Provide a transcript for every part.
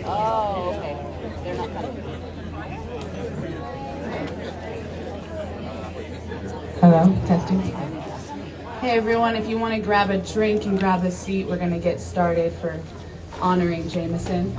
Oh, okay. They're not coming. Hello, testing. Hey everyone, if you want to grab a drink and grab a seat, we're going to get started for honoring Jameson.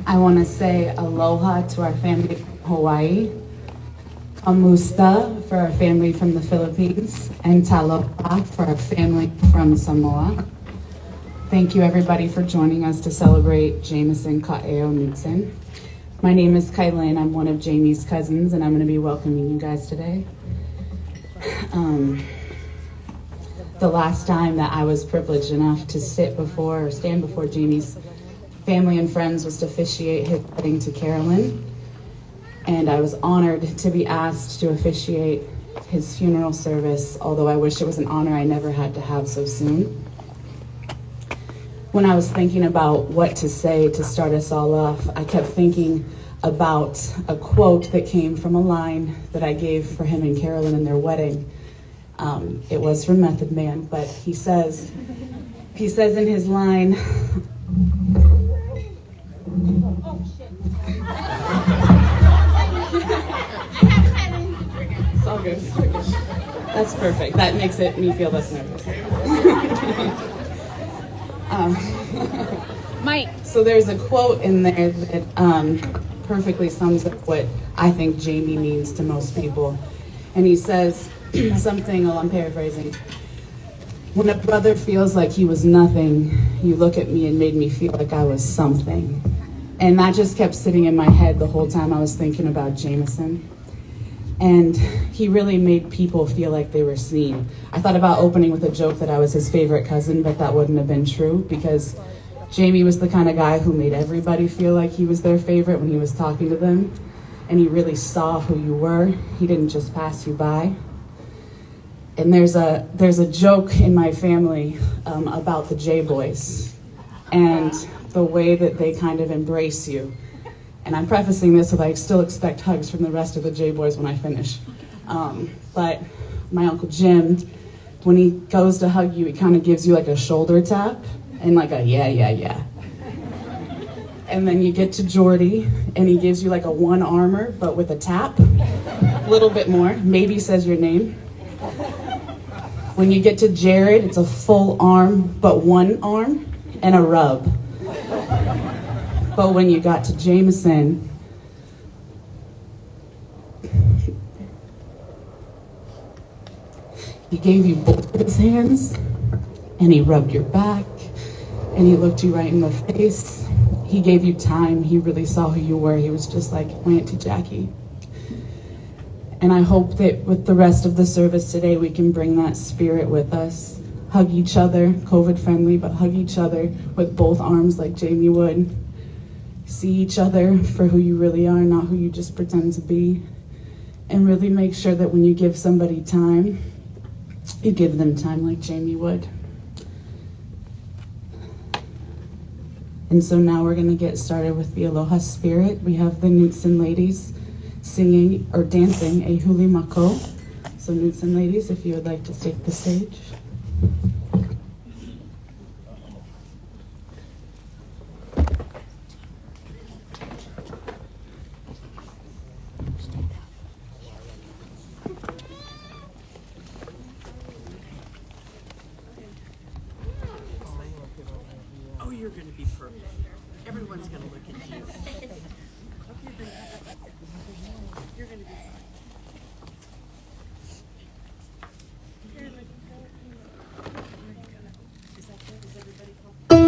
I want to say aloha to our family from Hawaii, kamusta for our family from the Philippines, and taloha for our family from Samoa. Thank you everybody for joining us to celebrate Jameson Ka'eo Newtson. My name is Kylan. I'm one of Jamie's cousins, and I'm going to be welcoming you guys today. The last time that I was privileged enough to stand before Jamie's family and friends was to officiate his wedding to Carolyn, and I was honored to be asked to officiate his funeral service, although I wish it was an honor I never had to have so soon. When I was thinking about what to say to start us all off, I kept thinking about a quote that came from a line that I gave for him and Carolyn in their wedding. It was from Method Man, but he says in his line, it's all good. That's perfect. That makes me feel less nervous. Mike. So there's a quote in there that perfectly sums up what I think Jamie means to most people. And he says something, I'm paraphrasing. When a brother feels like he was nothing, you look at me and made me feel like I was something. And that just kept sitting in my head the whole time I was thinking about Jameson. And he really made people feel like they were seen. I thought about opening with a joke that I was his favorite cousin, but that wouldn't have been true because Jamie was the kind of guy who made everybody feel like he was their favorite when he was talking to them. And he really saw who you were. He didn't just pass you by. And there's a joke in my family about the J-Boys and the way that they kind of embrace you. And I'm prefacing this with I still expect hugs from the rest of the J-Boys when I finish. But my Uncle Jim, when he goes to hug you, he kind of gives you like a shoulder tap and like a yeah. And then you get to Jordy and he gives you like a one-armer but with a tap, a little bit more, maybe says your name. When you get to Jared, it's a full arm but one arm and a rub. But when you got to Jameson, he gave you both of his hands, and he rubbed your back, and he looked you right in the face. He gave you time. He really saw who you were. He was just like my Auntie Jackie. And I hope that with the rest of the service today, we can bring that spirit with us. Hug each other, COVID friendly, but hug each other with both arms like Jamie would. See each other for who you really are, not who you just pretend to be. And really make sure that when you give somebody time, you give them time like Jamie would. And so now we're gonna get started with the Aloha Spirit. We have the Newtson ladies singing or dancing a huli mako. So Newtson ladies, if you would like to take the stage. Oh, you're going to be perfect. Everyone's going to look at you. You're going to be fine. Is that good? Is everybody comfortable?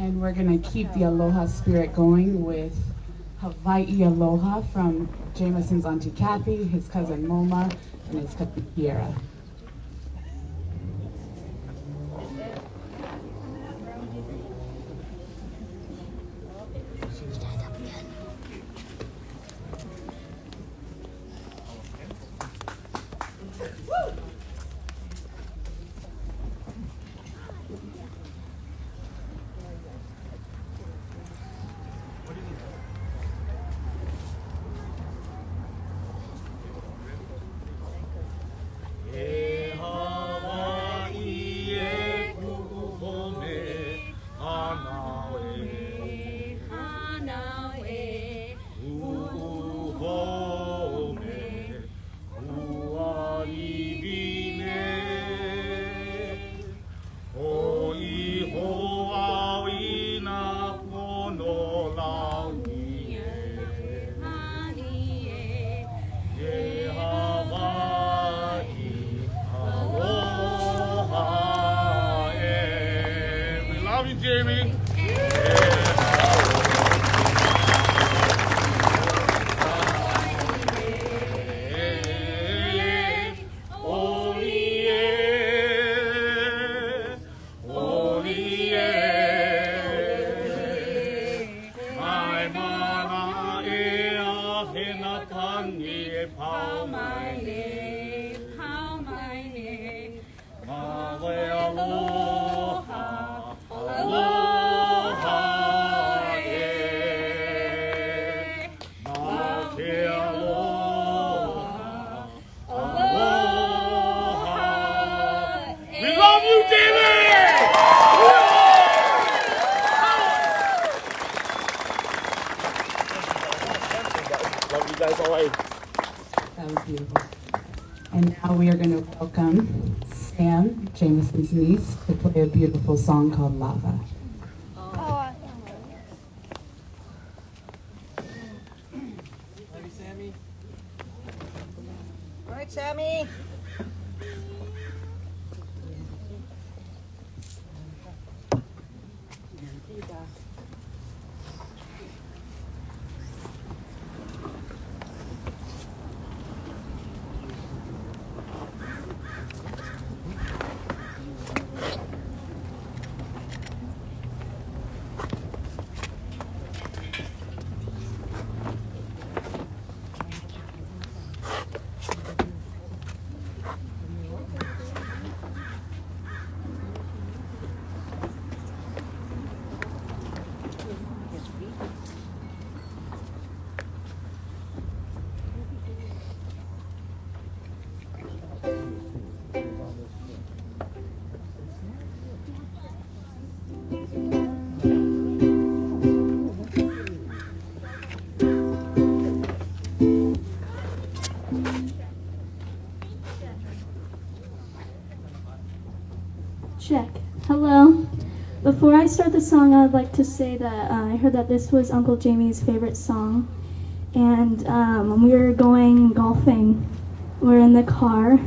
And we're going to keep the aloha spirit going with Hawaii Aloha from Jameson's Auntie Kathy, his cousin Moma, and his cousin Kiera. Jamie. welcome Sam, Jameson's niece, to play a beautiful song called Lava. Love you, Sammy. All right, Sammy. Check. Hello. Before I start the song, I would like to say that I heard that this was Uncle Jamie's favorite song. And when we were going golfing, we're in the car.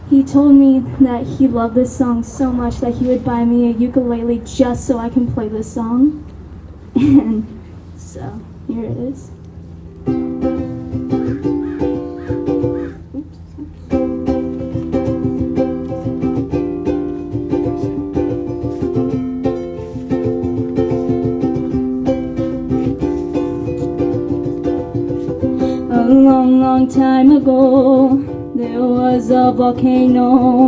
He told me that he loved this song so much that he would buy me a ukulele just so I can play this song. And so, here it is. A long, long time ago, there was a volcano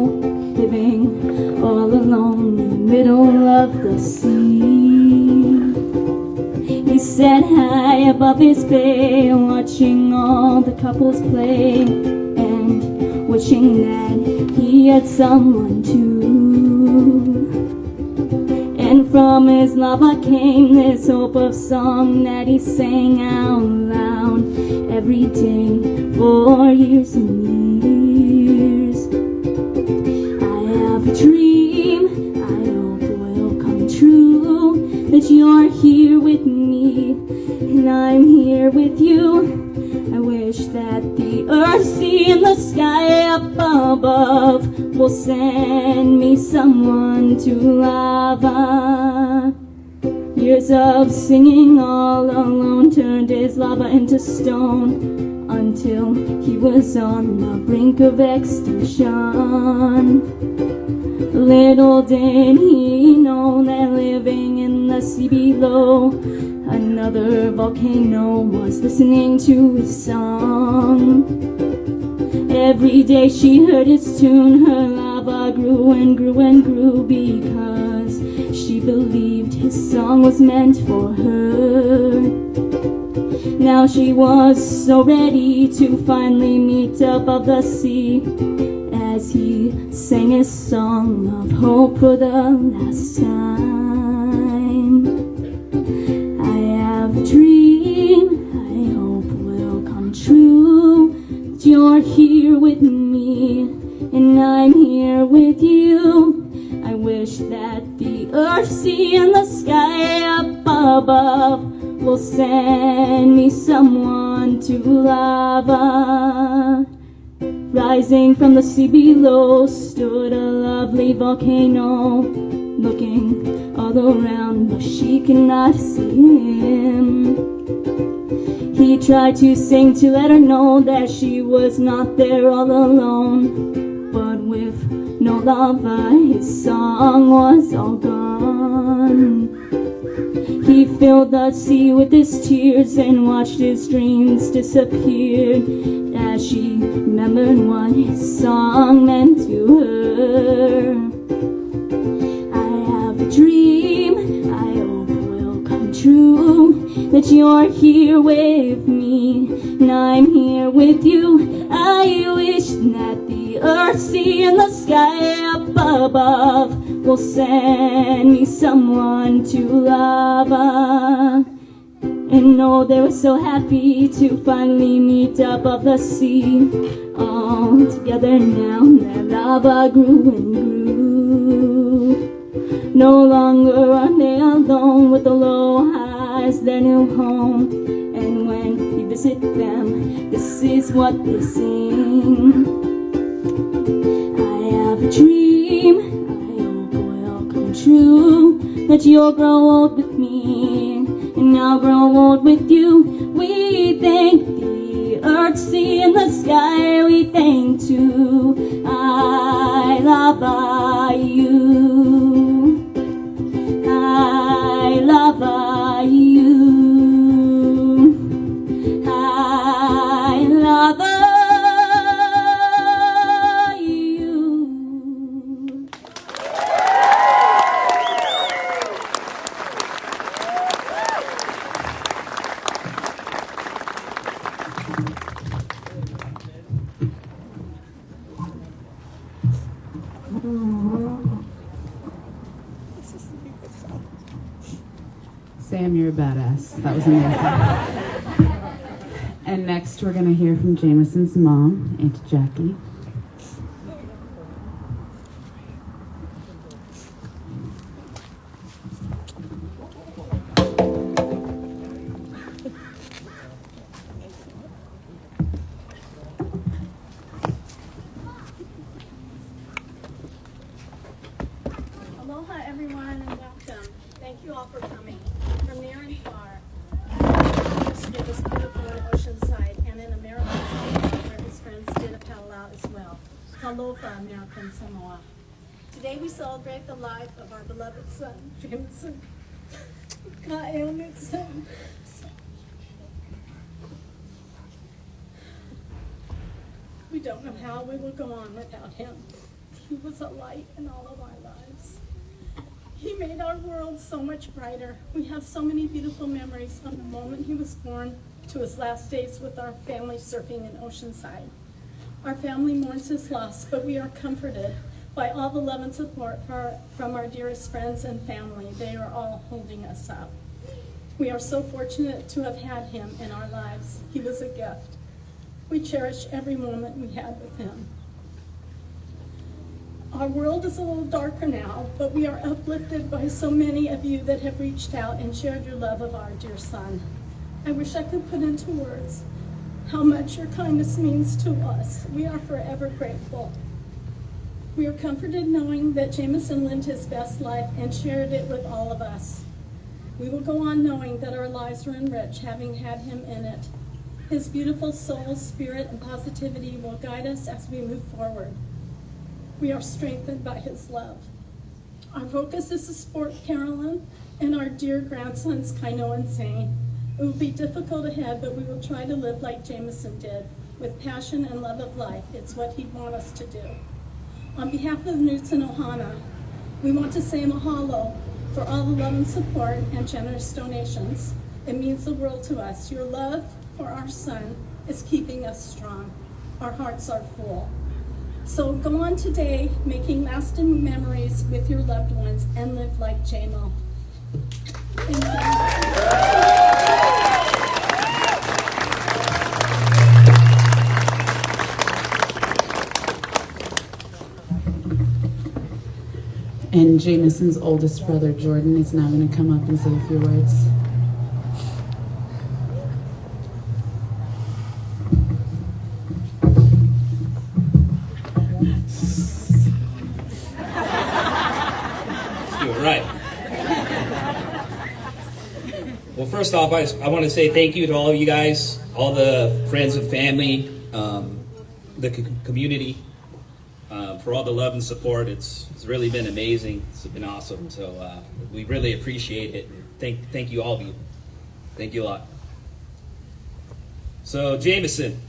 living all alone in the middle of the sea. He sat high above his bay, watching all the couples play and wishing that he had someone too. And from his lava came this hope of song that he sang out loud every day for years and years. I have a dream, I hope will come true, that you're here with me and I'm here with you. I wish that the earth, sea, and the sky up above will send me someone to lava. Years of singing all alone turned his lava into stone until he was on the brink of extinction. Little did he know that living in the sea below, another volcano was listening to his song. Every day she heard his tune, her lava grew and grew and grew because she believed his song was meant for her. Now she was so ready to finally meet above the sea as he sang his song of hope for the last time. I have a dream, I hope will come true, that you're here with me and I'm here with you. I wish that the earth, sea, and the sky up above will send me someone to lava. Rising from the sea below stood a lovely volcano, looking all around but she could not see him. He tried to sing to let her know that she was not there all alone, but with no lava his song was all gone. He filled the sea with his tears and watched his dreams disappear as she remembered what his song meant to her. I have a dream, I hope will come true, that you're here with me and I'm here with you. I wish that the earth, sea, and the sky up above will send me someone to lava. And oh, they were so happy to finally meet above the sea all together now. Their lava grew and grew. No longer are they alone with the low highs, their new home. And when you visit them, this is what they sing. I have a dream, I hope it will come true, that you'll grow old with me, and I'll grow old with you. We thank the earth, sea, and the sky, we thank too. I love you. I love you. I love you. Sam, you're a badass. That was amazing. And next, we're going to hear from Jameson's mom, Aunt Jackie. Aloha, everyone, and welcome. Thank you all for coming from near and far. Michigan is beautiful in Oceanside, and in American Samoa, where his friends did a powwow as well. Aloha, American Samoa. Today we celebrate the life of our beloved son, Jameson. Newtson. We don't know how we will go on without him. He was a light in all of our lives. He made our world so much brighter. We have so many beautiful memories from the moment he was born to his last days with our family surfing in Oceanside. Our family mourns his loss, but we are comforted by all the love and support from our dearest friends and family. They are all holding us up. We are so fortunate to have had him in our lives. He was a gift. We cherish every moment we had with him. Our world is a little darker now, but we are uplifted by so many of you that have reached out and shared your love of our dear son. I wish I could put into words how much your kindness means to us. We are forever grateful. We are comforted knowing that Jameson lived his best life and shared it with all of us. We will go on knowing that our lives were enriched having had him in it. His beautiful soul, spirit, and positivity will guide us as we move forward. We are strengthened by his love. Our focus is to support Carolyn and our dear grandsons, Kaino and Zane. It will be difficult ahead, but we will try to live like Jameson did, with passion and love of life. It's what he'd want us to do. On behalf of Newtson Ohana, we want to say mahalo for all the love and support and generous donations. It means the world to us. Your love for our son is keeping us strong. Our hearts are full. So go on today, making lasting memories with your loved ones, and live like JMO. Thank you. And Jameson's oldest brother, Jordan, is now going to come up and say a few words. Well, first off, I want to say thank you to all of you guys, all the friends and family, the community, for all the love and support. It's really been amazing. It's been awesome. So we really appreciate it. Thank you, all of you. Thank you a lot. So Jameson.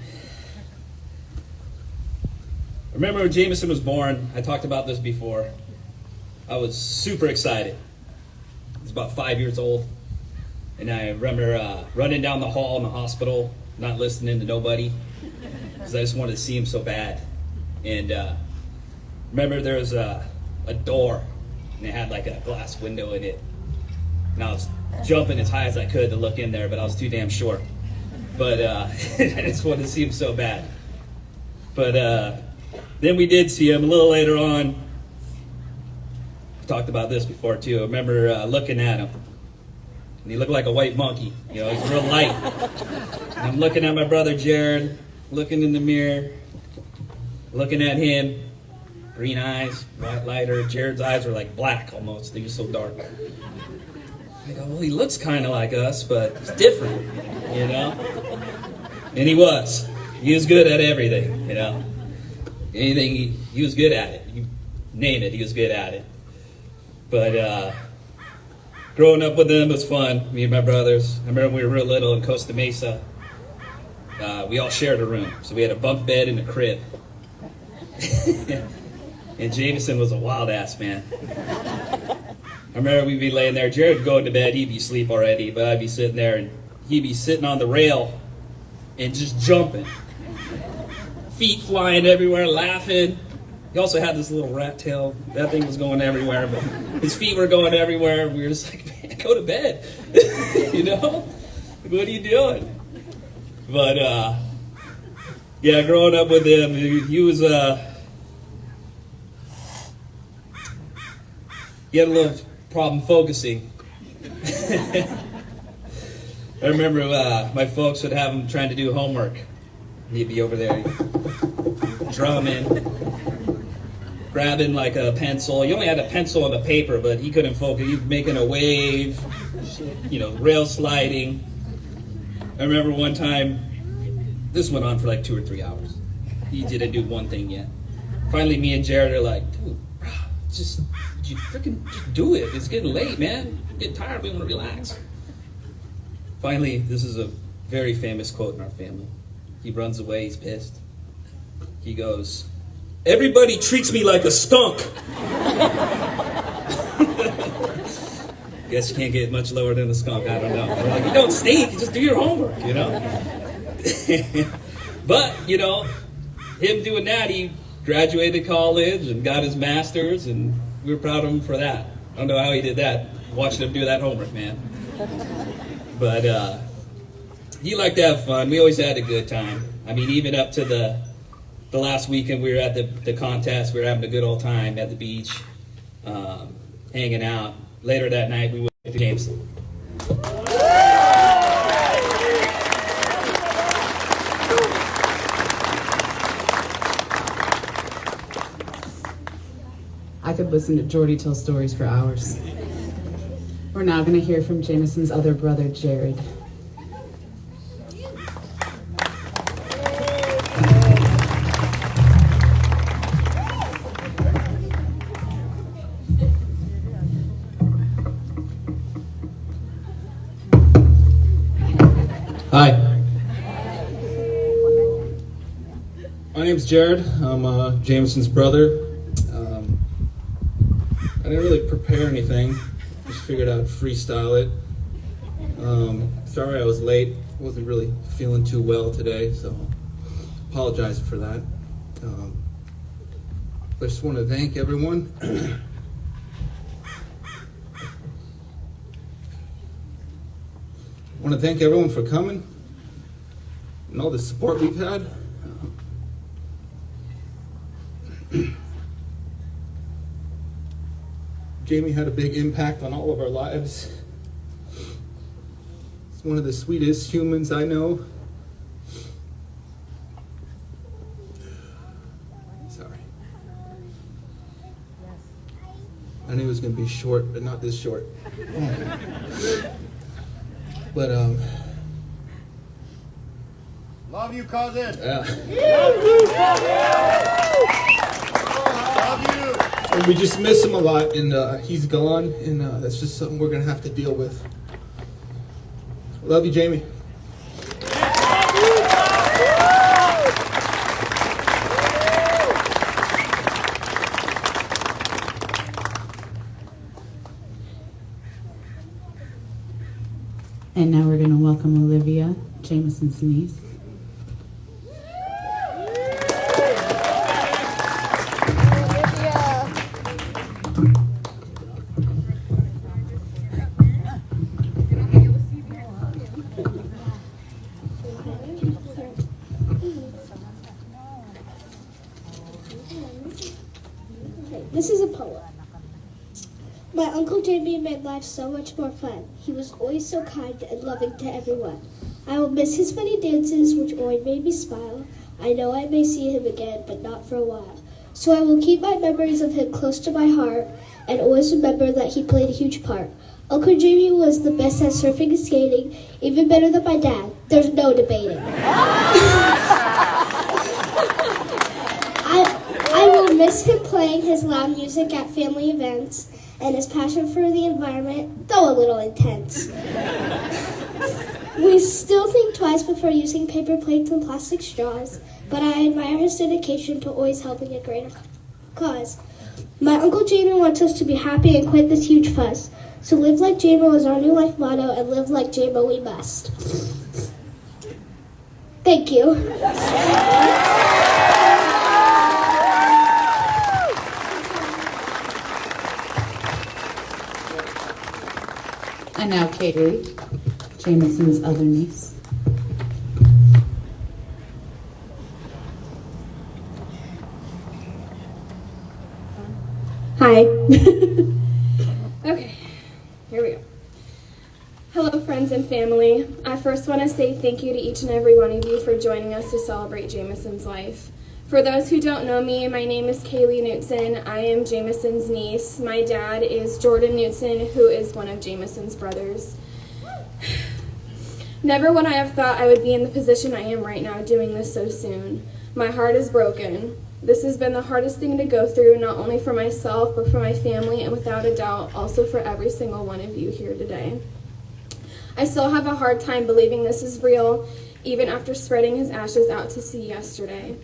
Remember when Jameson was born? I talked about this before. I was super excited. I was about 5 years old. And I remember running down the hall in the hospital, not listening to nobody, because I just wanted to see him so bad. And remember there was a door, and it had like a glass window in it. And I was jumping as high as I could to look in there, but I was too damn short. But I just wanted to see him so bad. But then we did see him a little later on. I've talked about this before too. I remember looking at him. And he looked like a white monkey. You know, he's real light. And I'm looking at my brother Jared, looking in the mirror, looking at him. Green eyes, white lighter. Jared's eyes were like black almost. They were so dark. I go, well, he looks kind of like us, but it's different, you know? And he was. He was good at everything, you know? Anything, he was good at it. You name it, he was good at it. But growing up with him was fun, me and my brothers. I remember when we were real little in Costa Mesa. We all shared a room. So we had a bunk bed and a crib. And Jameson was a wild ass, man. I remember we'd be laying there. Jared would go into bed. He'd be asleep already. But I'd be sitting there, and he'd be sitting on the rail and just jumping. Feet flying everywhere, laughing. He also had this little rat tail. That thing was going everywhere. But his feet were going everywhere. We were just like, man, go to bed. You know? What are you doing? But, yeah, growing up with him, he was... He had a little problem focusing. I remember my folks would have him trying to do homework. He'd be over there drumming, grabbing like a pencil. He only had a pencil and a paper, but he couldn't focus. He was making a wave, you know, rail sliding. I remember one time, this went on for like 2 or 3 hours. He didn't do one thing yet. Finally, me and Jared are like, dude, just do it. It's getting late, man. I'm getting tired. We want to relax. Finally, this is a very famous quote in our family. He runs away. He's pissed. He goes, "Everybody treats me like a skunk." Guess you can't get much lower than a skunk. I don't know. We're like, you don't stink. You just do your homework, you know? But, you know, him doing that, he graduated college and got his master's, and we were proud of him for that. I don't know how he did that, watching him do that homework, man. But he liked to have fun. We always had a good time. I mean, even up to the last weekend we were at the contest, we were having a good old time at the beach, hanging out. Later that night, we went to Jameson. I could listen to Jordy tell stories for hours. We're now going to hear from Jameson's other brother, Jared. Hi. My name's Jared. I'm Jameson's brother. I didn't really prepare anything. Just figured I'd freestyle it. Sorry I was late. Wasn't really feeling too well today, so apologize for that. I just want to thank everyone. I want to thank everyone for coming and all the support we've had. Jamie had a big impact on all of our lives. He's one of the sweetest humans I know. Sorry. I knew it was going to be short, but not this short. But Love you, cousin. yeah. Love you. And we just miss him a lot, and he's gone, and that's just something we're gonna have to deal with. Love you, Jamie. And now we're going to welcome Olivia, Jameson's niece. This is a poem. My Uncle Jamie made life so much more fun. He was always so kind and loving to everyone. I will miss his funny dances, which always made me smile. I know I may see him again, but not for a while. So I will keep my memories of him close to my heart and always remember that he played a huge part. Uncle Jamie was the best at surfing and skating, even better than my dad. There's no debating. I will miss him playing his loud music at family events and his passion for the environment, though a little intense. We still think twice before using paper plates and plastic straws, but I admire his dedication to always helping a greater cause. My Uncle Jamie wants us to be happy and quit this huge fuss. So live like Jamo is our new life motto, and live like Jamo we must. Thank you. And now Kaylee, Jameson's other niece. Hi. Okay, here we go. Hello, friends and family. I first want to say thank you to each and every one of you for joining us to celebrate Jameson's life. For those who don't know me, my name is Kaylee Newtson. I am Jameson's niece. My dad is Jordan Newtson, who is one of Jameson's brothers. Never would I have thought I would be in the position I am right now doing this so soon. My heart is broken. This has been the hardest thing to go through, not only for myself, but for my family, and without a doubt, also for every single one of you here today. I still have a hard time believing this is real, even after spreading his ashes out to sea yesterday.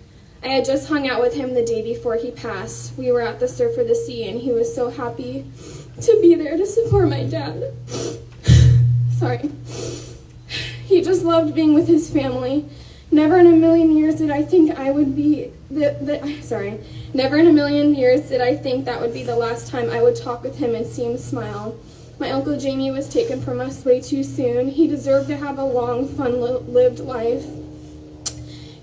I had just hung out with him the day before he passed. We were at the Surf for the Sea, and he was so happy to be there to support my dad. Sorry. He just loved being with his family. Never in a million years did I think I would be Never in a million years did I think that would be the last time I would talk with him and see him smile. My Uncle Jamie was taken from us way too soon. He deserved to have a long, fun-lived life.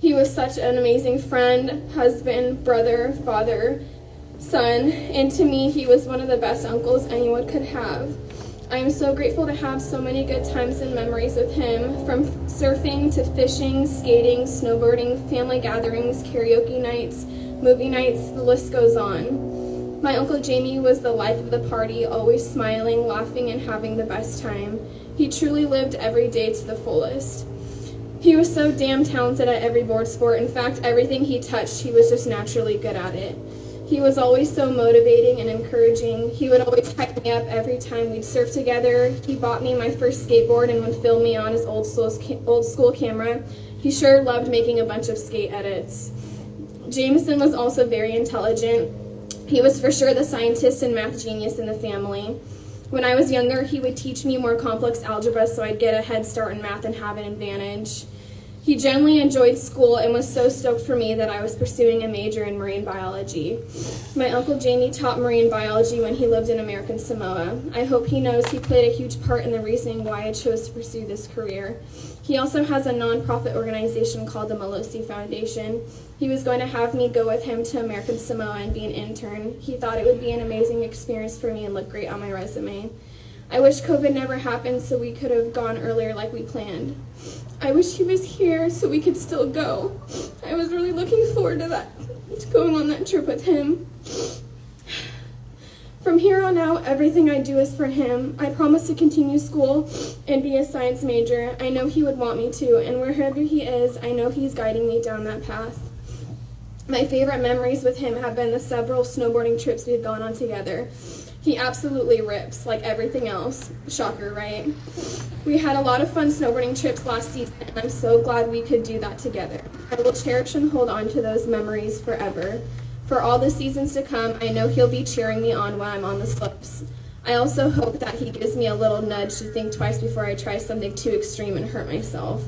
He was such an amazing friend, husband, brother, father, son, and to me, he was one of the best uncles anyone could have. I am so grateful to have so many good times and memories with him, from surfing to fishing, skating, snowboarding, family gatherings, karaoke nights, movie nights, the list goes on. My Uncle Jamie was the life of the party, always smiling, laughing, and having the best time. He truly lived every day to the fullest. He was so damn talented at every board sport. In fact, everything he touched, he was just naturally good at it. He was always so motivating and encouraging. He would always hype me up every time we'd surf together. He bought me my first skateboard and would film me on his old school camera. He sure loved making a bunch of skate edits. Jameson was also very intelligent. He was for sure the scientist and math genius in the family. When I was younger, he would teach me more complex algebra so I'd get a head start in math and have an advantage. He generally enjoyed school and was so stoked for me that I was pursuing a major in marine biology. My Uncle Jamie taught marine biology when he lived in American Samoa. I hope he knows he played a huge part in the reasoning why I chose to pursue this career. He also has a nonprofit organization called the Malosi Foundation. He was going to have me go with him to American Samoa and be an intern. He thought it would be an amazing experience for me and look great on my resume. I wish COVID never happened so we could have gone earlier like we planned. I wish he was here so we could still go. I was really looking forward to going on that trip with him. From here on out, everything I do is for him. I promise to continue school and be a science major. I know he would want me to, and wherever he is, I know he's guiding me down that path. My favorite memories with him have been the several snowboarding trips we've gone on together. He absolutely rips, like everything else. Shocker, right? We had a lot of fun snowboarding trips last season, and I'm so glad we could do that together. I will cherish and hold on to those memories forever. For all the seasons to come, I know he'll be cheering me on when I'm on the slopes. I also hope that he gives me a little nudge to think twice before I try something too extreme and hurt myself.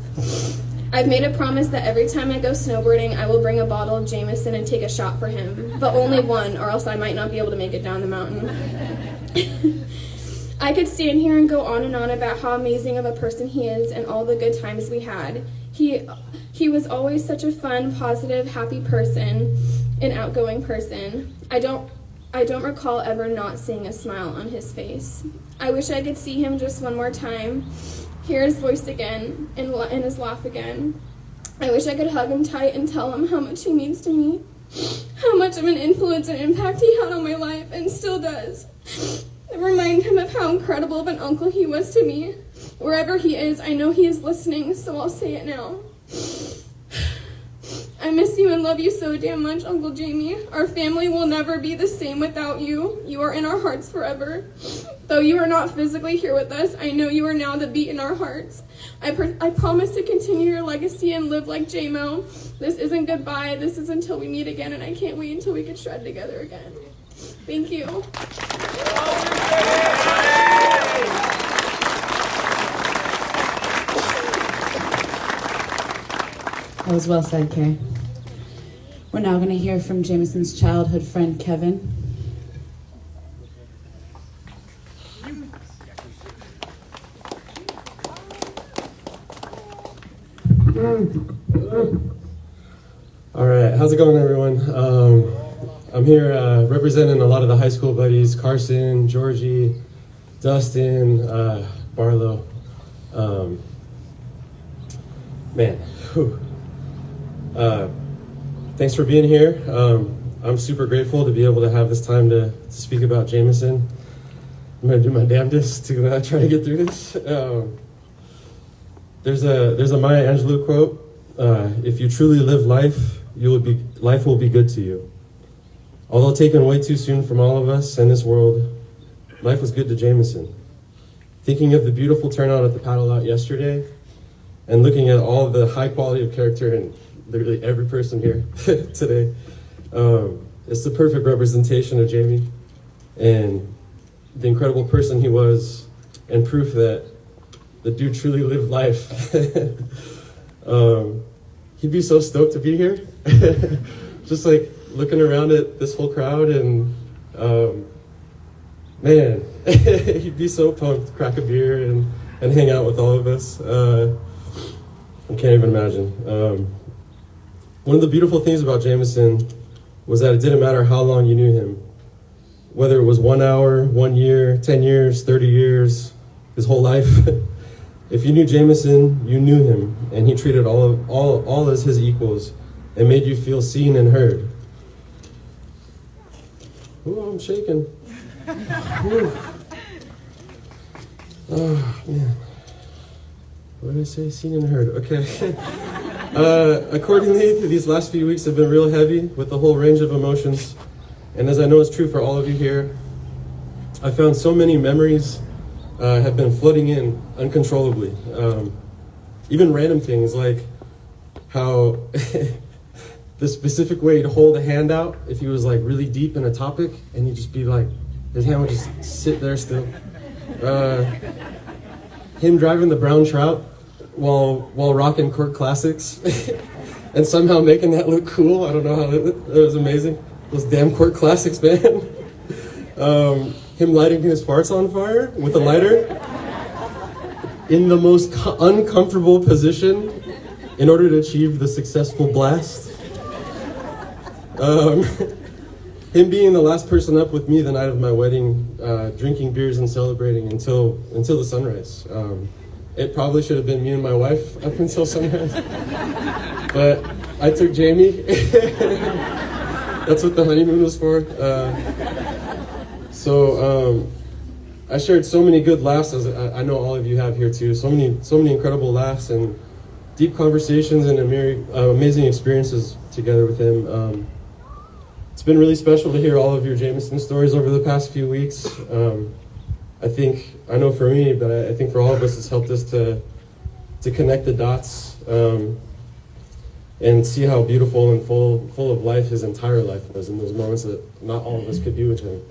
I've made a promise that every time I go snowboarding, I will bring a bottle of Jameson and take a shot for him, but only one, or else I might not be able to make it down the mountain. I could stand here and go on and on about how amazing of a person he is and all the good times we had. He was always such a fun, positive, happy person, an outgoing person. I don't I don't recall ever not seeing a smile on his face. I wish I could see him just one more time, hear his voice again, and his laugh again. I wish I could hug him tight and tell him how much he means to me, how much of an influence and impact he had on my life and still does. And remind him of how incredible of an uncle he was to me. Wherever he is, I know he is listening, so I'll say it now. I miss you and love you so damn much, Uncle Jamie. Our family will never be the same without you. You are in our hearts forever. Though you are not physically here with us, I know you are now the beat in our hearts. I promise to continue your legacy and live like J-Mo. This isn't goodbye. This is until we meet again, and I can't wait until we can shred together again. Thank you. That was well said, Kay. We're now going to hear from Jameson's childhood friend, Kevin. All right, how's it going, everyone? I'm here representing a lot of the high school buddies, Carson, Georgie, Dustin, Barlow. Man, whew. Thanks for being here. I'm super grateful to be able to have this time to speak about Jameson. I'm gonna do my damnedest to try to get through this. There's a Maya Angelou quote: "If you truly live life, life will be good to you." Although taken way too soon from all of us and this world, life was good to Jameson. Thinking of the beautiful turnout at the paddle out yesterday, and looking at all the high quality of character in literally every person here today, it's the perfect representation of Jamie and the incredible person he was, and proof that the dude truly lived life. He'd be so stoked to be here. Just like looking around at this whole crowd, and man, he'd be so pumped to crack a beer and hang out with all of us. I can't even imagine. One of the beautiful things about Jameson was that it didn't matter how long you knew him. Whether it was 1 hour, 1 year, 10 years, 30 years, his whole life. If you knew Jameson, you knew him, and he treated all as his equals and made you feel seen and heard. Ooh, I'm shaking. Ooh. Oh, man. What did I say? Seen and heard. Okay. Accordingly, these last few weeks have been real heavy with the whole range of emotions. And as I know is true for all of you here, I found so many memories have been flooding in uncontrollably. Even random things like how the specific way to hold a hand out if he was like really deep in a topic, and he'd just be like, his hand would just sit there still. Him driving the brown trout while rocking court classics and somehow making that look cool. I don't know how it was amazing. Those damn court classics, man. Him lighting his farts on fire with a lighter in the most uncomfortable position in order to achieve the successful blast. Him being the last person up with me the night of my wedding, drinking beers and celebrating until the sunrise. It probably should have been me and my wife up until sunrise, but I took Jamie. That's what the honeymoon was for. So I shared so many good laughs, as I know all of you have here too. So many incredible laughs and deep conversations and amazing experiences together with him. It's been really special to hear all of your Jameson stories over the past few weeks. I know for me, but I think for all of us, it's helped us to connect the dots and see how beautiful and full of life his entire life was in those moments that not all of us could be with him.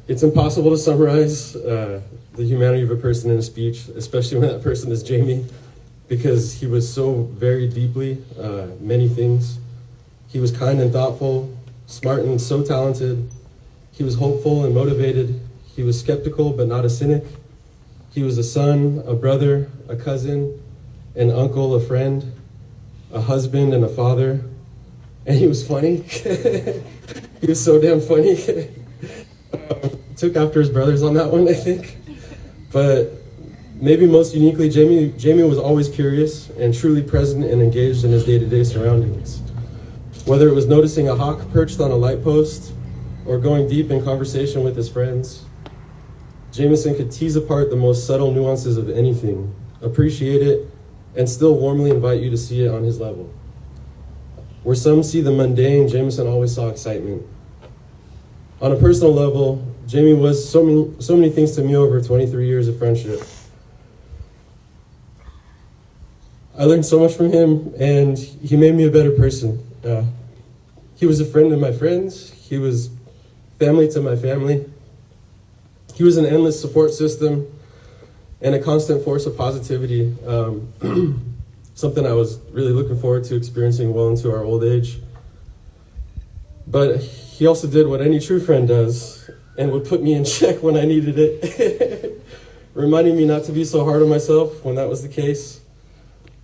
It's impossible to summarize the humanity of a person in a speech, especially when that person is Jamie, because he was so very deeply many things. He was kind and thoughtful, smart and so talented. He was hopeful and motivated. He was skeptical but not a cynic. He was a son, a brother, a cousin, an uncle, a friend, a husband and a father, and he was funny. He was so damn funny. Took after his brothers on that one, I think. But maybe most uniquely, Jamie was always curious and truly present and engaged in his day-to-day surroundings. Whether it was noticing a hawk perched on a light post or going deep in conversation with his friends, Jameson could tease apart the most subtle nuances of anything, appreciate it, and still warmly invite you to see it on his level. Where some see the mundane, Jameson always saw excitement. On a personal level, Jamie was so many things to me over 23 years of friendship. I learned so much from him, and he made me a better person. He was a friend to my friends. He was family to my family. He was an endless support system and a constant force of positivity, something I was really looking forward to experiencing well into our old age. But he also did what any true friend does and would put me in check when I needed it, reminding me not to be so hard on myself when that was the case,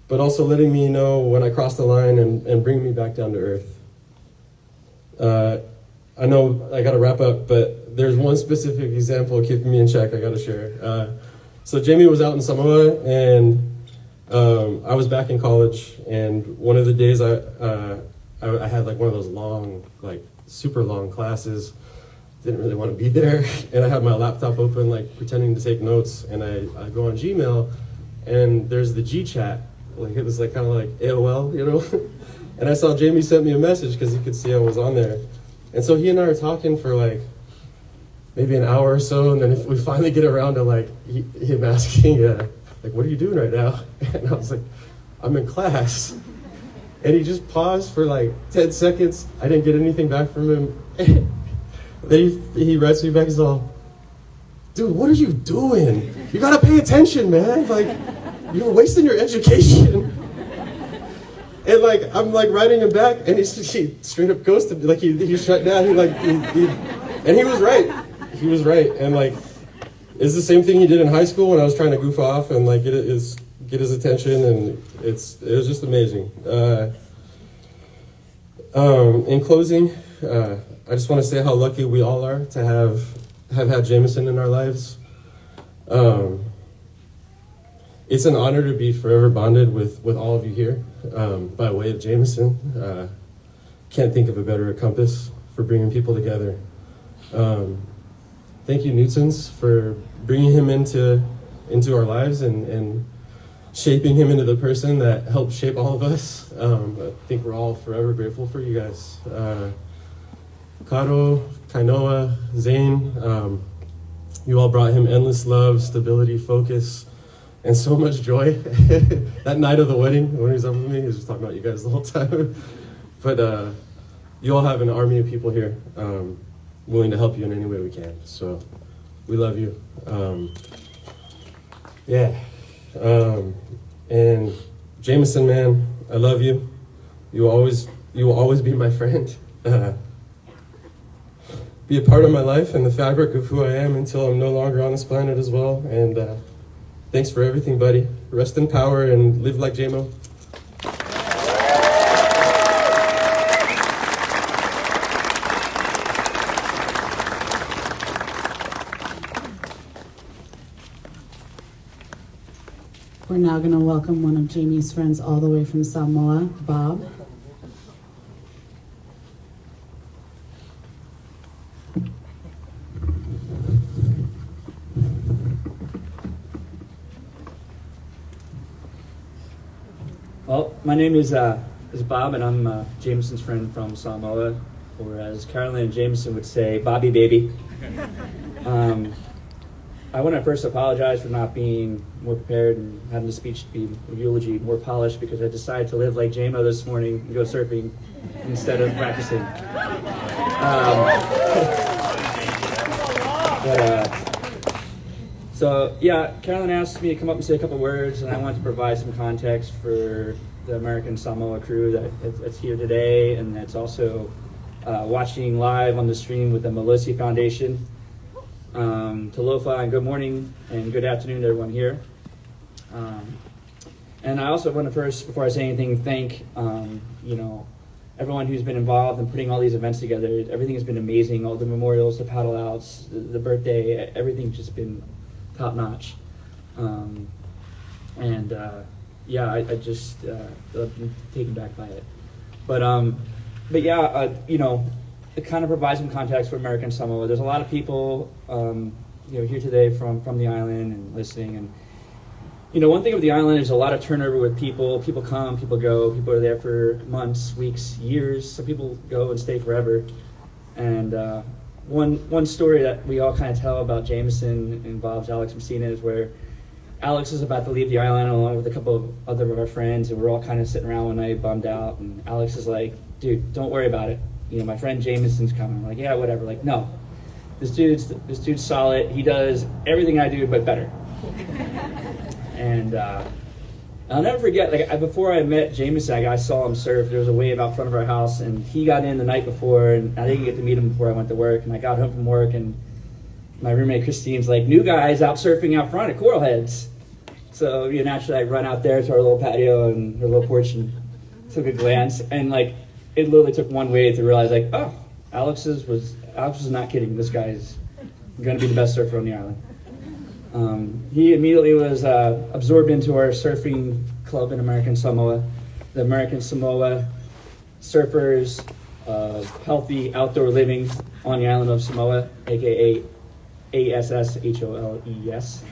but also letting me know when I crossed the line and bring me back down to earth. I know I gotta wrap up, but there's one specific example of keeping me in check I gotta share. So Jamie was out in Samoa, and I was back in college, and one of the days I had like one of those long, like super long classes, didn't really want to be there, and I had my laptop open, like pretending to take notes, and I go on Gmail, and there's the G chat, like it was like kind of like AOL, you know, and I saw Jamie sent me a message because he could see I was on there, and so he and I were talking for like maybe an hour or so, and then if we finally get around to like him asking, like, what are you doing right now? And I was like, I'm in class. And he just paused for like 10 seconds. I didn't get anything back from him. Then he writes me back, he's all, dude, what are you doing? You gotta pay attention, man. Like, you're wasting your education. And like, I'm like writing him back, and he straight up ghosted me. Like he shut down, and he was right. He was right. And like, it's the same thing he did in high school when I was trying to goof off and like get his attention, and it was just amazing. In closing, I just want to say how lucky we all are to have had Jameson in our lives. It's an honor to be forever bonded with all of you here by way of Jameson. Can't think of a better compass for bringing people together. Thank you, Newtsons, for bringing him into our lives and shaping him into the person that helped shape all of us. I think we're all forever grateful for you guys. Karo, Kainoa, Zane, you all brought him endless love, stability, focus, and so much joy. That night of the wedding, when he was up with me, he was just talking about you guys the whole time. But you all have an army of people here willing to help you in any way we can. So we love you. And Jameson, man, I love you. You will always be my friend. Be a part of my life and the fabric of who I am until I'm no longer on this planet as well. And thanks for everything, buddy. Rest in power and live like J-Mo. We're now going to welcome one of Jamie's friends all the way from Samoa, Bob. Well, my name is Bob, and I'm Jameson's friend from Samoa, or as Carolyn and Jameson would say, Bobby Baby. I want to first apologize for not being more prepared and having the speech be a eulogy more polished, because I decided to live like J-Mo this morning and go surfing instead of practicing. So yeah, Carolyn asked me to come up and say a couple words, and I wanted to provide some context for the American Samoa crew that's here today, and that's also watching live on the stream with the Melissa Foundation. Talofa, and good morning and good afternoon to everyone here. And I also want to first, before I say anything, thank everyone who's been involved in putting all these events together. Everything has been amazing. All the memorials, the paddle outs, the birthday, everything's just been top notch. Yeah, I just I've been taken back by it. But yeah, you know, it kind of provides some context for American Samoa. There's a lot of people, you know, here today from the island and listening. And you know, one thing with the island is a lot of turnover with people. People come, people go. People are there for months, weeks, years. Some people go and stay forever. And one story that we all kind of tell about Jameson involves Alex Messina is where Alex is about to leave the island along with a couple of other of our friends, and we're all kind of sitting around one night bummed out. And Alex is like, "Dude, don't worry about it. You know, my friend Jameson's coming." I'm like, "Yeah, whatever." Like, no, this dude's solid. He does everything I do, but better. And I'll never forget, like before I met Jameson, I saw him surf. There was a wave out front of our house, and he got in the night before, and I didn't get to meet him before I went to work. And I got home from work, and my roommate Christine's like, "New guys out surfing out front at Coral Heads." So you know, naturally I run out there to our little patio and her little porch and took a glance, and like it literally took one wave to realize like, oh, Alex was not kidding. This guy's going to be the best surfer on the island. He immediately was absorbed into our surfing club in American Samoa, the American Samoa Surfers of Healthy Outdoor Living on the island of Samoa, aka ASSHOLES.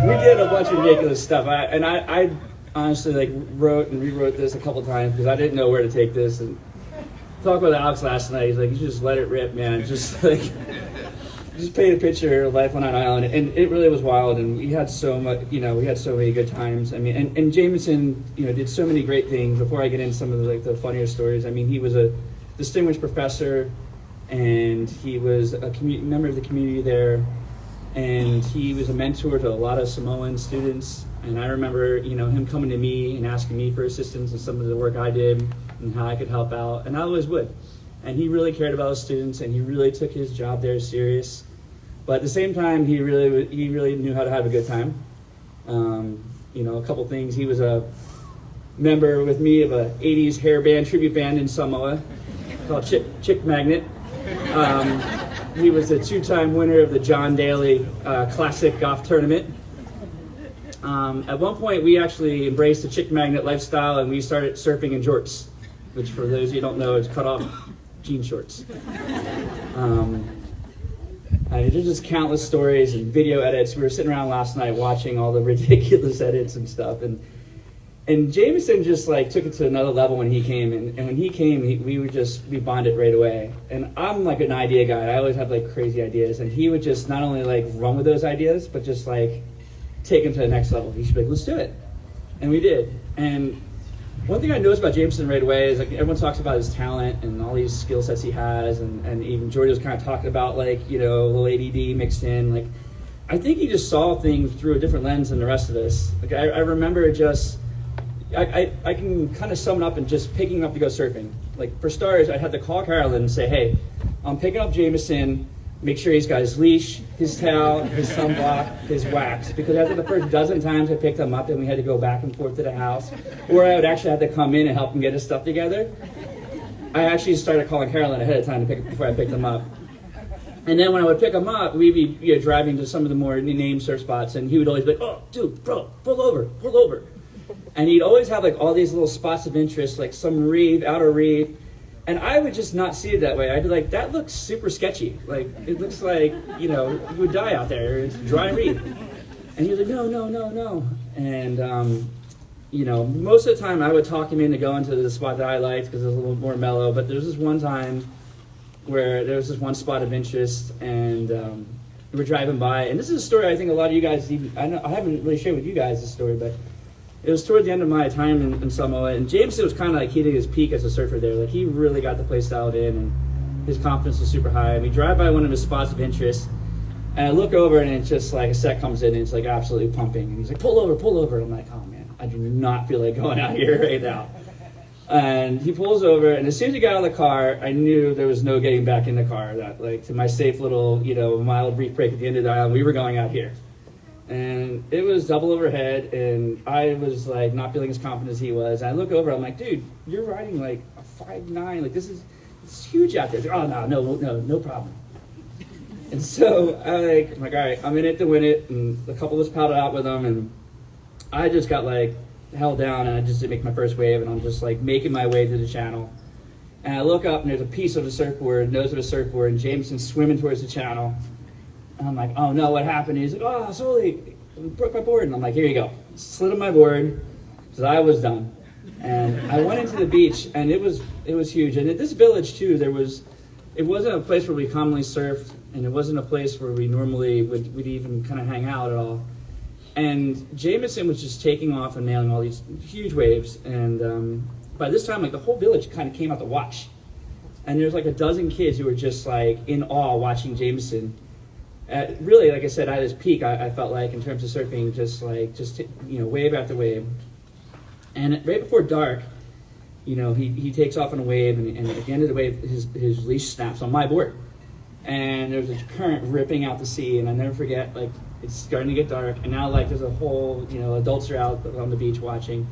We did a bunch of ridiculous stuff. I honestly like wrote and rewrote this a couple times because I didn't know where to take this. And talked with Alex last night. He's like, "You just let it rip, man. Just paint a picture of life on an island." And it really was wild. And we had so much, you know, we had so many good times. I mean, and Jameson, you know, did so many great things. Before I get into some of the funnier stories, I mean, he was a distinguished professor, and he was a member of the community there, and he was a mentor to a lot of Samoan students. And I remember, you know, him coming to me and asking me for assistance in some of the work I did and how I could help out, and I always would. And he really cared about his students, and he really took his job there serious. But at the same time, he really knew how to have a good time. You know, a couple things. He was a member with me of a 80s hair band, tribute band in Samoa called Chick Magnet. He was a two-time winner of the John Daly Classic Golf Tournament. At one point, we actually embraced the Chick Magnet lifestyle, and we started surfing in jorts, which for those of you who don't know is cut-off jean shorts. There's just countless stories and video edits. We were sitting around last night watching all the ridiculous edits and stuff, and Jameson just like took it to another level when he came. And when he came, we bonded right away. And I'm like an idea guy. I always have like crazy ideas, and he would just not only like run with those ideas, but just like take them to the next level. He should be like, "Let's do it," and we did. And one thing I noticed about Jameson right away is like everyone talks about his talent and all these skill sets he has, and even George was kind of talking about like, you know, a little ADD mixed in. Like, I think he just saw things through a different lens than the rest of us. Like I remember just, I can kind of sum it up in just picking up to go surfing. Like for starters, I had to call Carolyn and say, "Hey, I'm picking up Jameson. Make sure he's got his leash, his towel, his sunblock, his wax." Because after the first dozen times I picked him up and we had to go back and forth to the house, or I would actually have to come in and help him get his stuff together, I actually started calling Carolyn ahead of time before I picked him up. And then when I would pick him up, we'd be driving to some of the more named surf spots, and he would always be like, "Oh, dude, bro, pull over. And he'd always have like all these little spots of interest, like some reef, outer reef. And I would just not see it that way. I'd be like, "That looks super sketchy. Like, it looks like, you know, you would die out there. It's dry reef." And he was like, no. And, you know, most of the time I would talk him into going to the spot that I liked because it was a little more mellow. But there was this one time where there was this one spot of interest, and we were driving by. And this is a story I think a lot of you guys, I haven't really shared with you guys this story, but it was toward the end of my time in Samoa, and Jameson was kind of like hitting his peak as a surfer there. Like, he really got the place dialed in, and his confidence was super high. And we drive by one of his spots of interest, and I look over, and it's just like a set comes in, and it's like absolutely pumping. And he's like, pull over. I'm like, "Oh man, I do not feel like going out here right now." And he pulls over, and as soon as he got out of the car, I knew there was no getting back in the car. That, like, to my safe little, you know, mild reef break at the end of the island, we were going out here. And it was double overhead, and I was like not feeling as confident as he was. And I look over, I'm like, dude, you're riding like a 5'9", like this is huge out there. He's like, oh no problem. And so I'm like, all right, I'm in it to win it. And a couple of us paddled out with him, and I just got like held down, and I just didn't make my first wave, and I'm just like making my way to the channel. And I look up, and there's a piece of the surfboard, nose of a surfboard, and Jameson's swimming towards the channel. And I'm like, oh no, what happened? He's like, oh, sorry, broke my board. And I'm like, here you go. Slid on my board, because I was done. And I went into the beach, and it was huge. And at this village too, it wasn't a place where we commonly surfed, and it wasn't a place where we normally would even kind of hang out at all. And Jameson was just taking off and nailing all these huge waves. And by this time, like the whole village kind of came out to watch. And there's like a dozen kids who were just like in awe watching Jameson. Really, like I said, at his peak, I felt like in terms of surfing, just wave after wave. And right before dark, he takes off on a wave, and at the end of the wave, his leash snaps on my board, and there's a current ripping out to sea. And I never forget, like it's starting to get dark, and now like there's a whole, adults are out on the beach watching,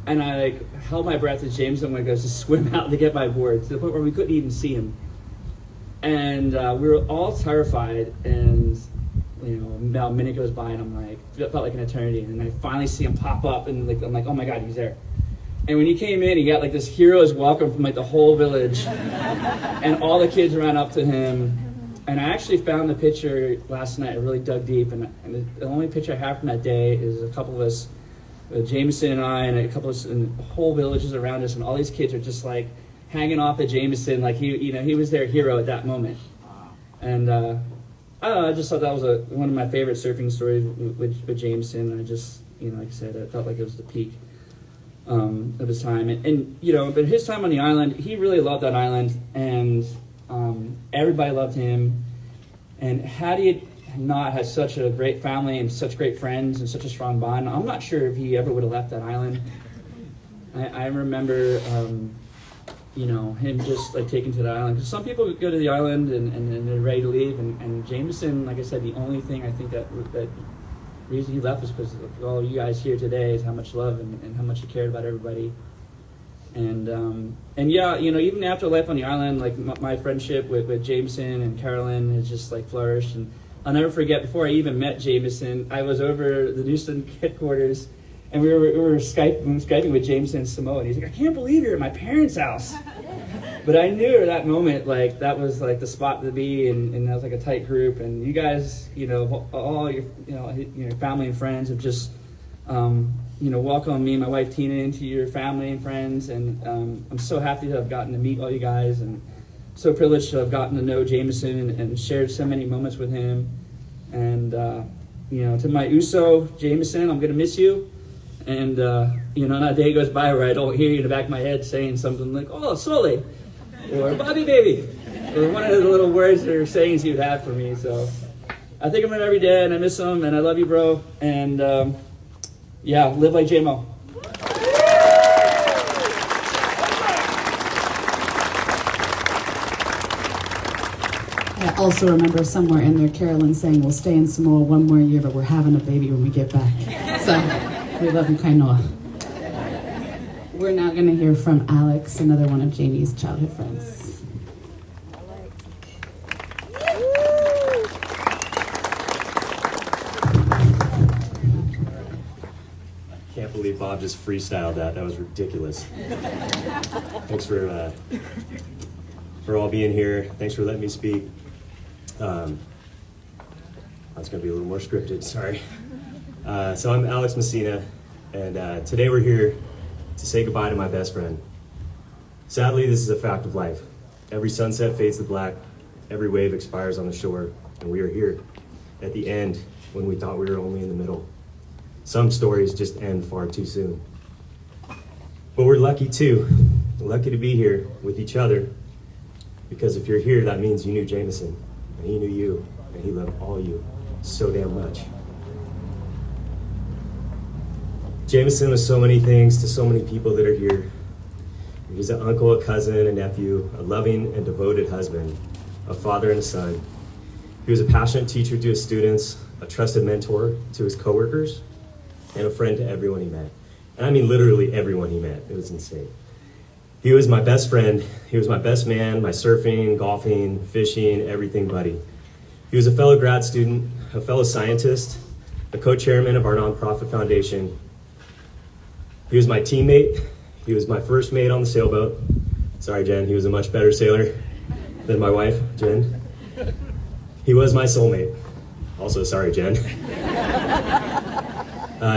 and I like held my breath as Jameson goes to swim out to get my board to the point where we couldn't even see him. And we were all terrified, and about a minute goes by, and I'm like, it felt like an eternity, and I finally see him pop up, and I'm like, oh my God, he's there. And when he came in, he got like this hero's welcome from like the whole village, and all the kids ran up to him. And I actually found the picture last night. I really dug deep, and the only picture I have from that day is a couple of us, Jameson and I, and a couple of and the whole village is around us, and all these kids are just like hanging off at Jameson, like he was their hero at that moment. And I don't know, I just thought that was one of my favorite surfing stories with Jameson. I just, like I said, I felt like it was the peak of his time. And but his time on the island, he really loved that island, and everybody loved him. And had he not had such a great family and such great friends and such a strong bond, I'm not sure if he ever would have left that island. I remember him just like taking to the island, because some people go to the island and they're ready to leave, and Jameson, like I said, the only thing I think that reason he left was because of all you guys here today, is how much love and how much he cared about everybody. And yeah, even after life on the island, like my friendship with Jameson and Carolyn has just like flourished. And I'll never forget, before I even met Jameson, I was over the Newtson headquarters, and we were Skyping with Jameson and Samoa, and he's like, I can't believe you're at my parents' house. But I knew at that moment, like, that was like the spot to be, and that was like a tight group. And you guys, all your, your family and friends have just, welcomed me and my wife Tina into your family and friends. And I'm so happy to have gotten to meet all you guys, and so privileged to have gotten to know Jameson and shared so many moments with him. And, to my Uso, Jameson, I'm going to miss you. And, not a day goes by where I don't hear you in the back of my head saying something like, oh, Sole, or Bobby Baby, or one of the little words or sayings you'd have for me. So I think of him every day, and I miss him, and I love you, bro. And, live like J-Mo. I also remember somewhere in there Carolyn saying, we'll stay in Samoa one more year, but we're having a baby when we get back. So we love you, Kainoa. We're now going to hear from Alex, another one of Jamie's childhood friends. Can't believe Bob just freestyled that. That was ridiculous. Thanks for all being here. Thanks for letting me speak. That's going to be a little more scripted, sorry. So I'm Alex Messina, and today we're here to say goodbye to my best friend. Sadly, this is a fact of life. Every sunset fades to black, every wave expires on the shore, and we are here at the end when we thought we were only in the middle. Some stories just end far too soon. But we're lucky too, lucky to be here with each other, because if you're here, that means you knew Jameson, and he knew you, and he loved all you so damn much. Jameson was so many things to so many people that are here. He was an uncle, a cousin, a nephew, a loving and devoted husband, a father and a son. He was a passionate teacher to his students, a trusted mentor to his coworkers, and a friend to everyone he met. And I mean literally everyone he met. It was insane. He was my best friend. He was my best man, my surfing, golfing, fishing, everything buddy. He was a fellow grad student, a fellow scientist, a co-chairman of our nonprofit foundation. He was my teammate. He was my first mate on the sailboat. Sorry, Jen, he was a much better sailor than my wife, Jen. He was my soulmate. Also, sorry, Jen.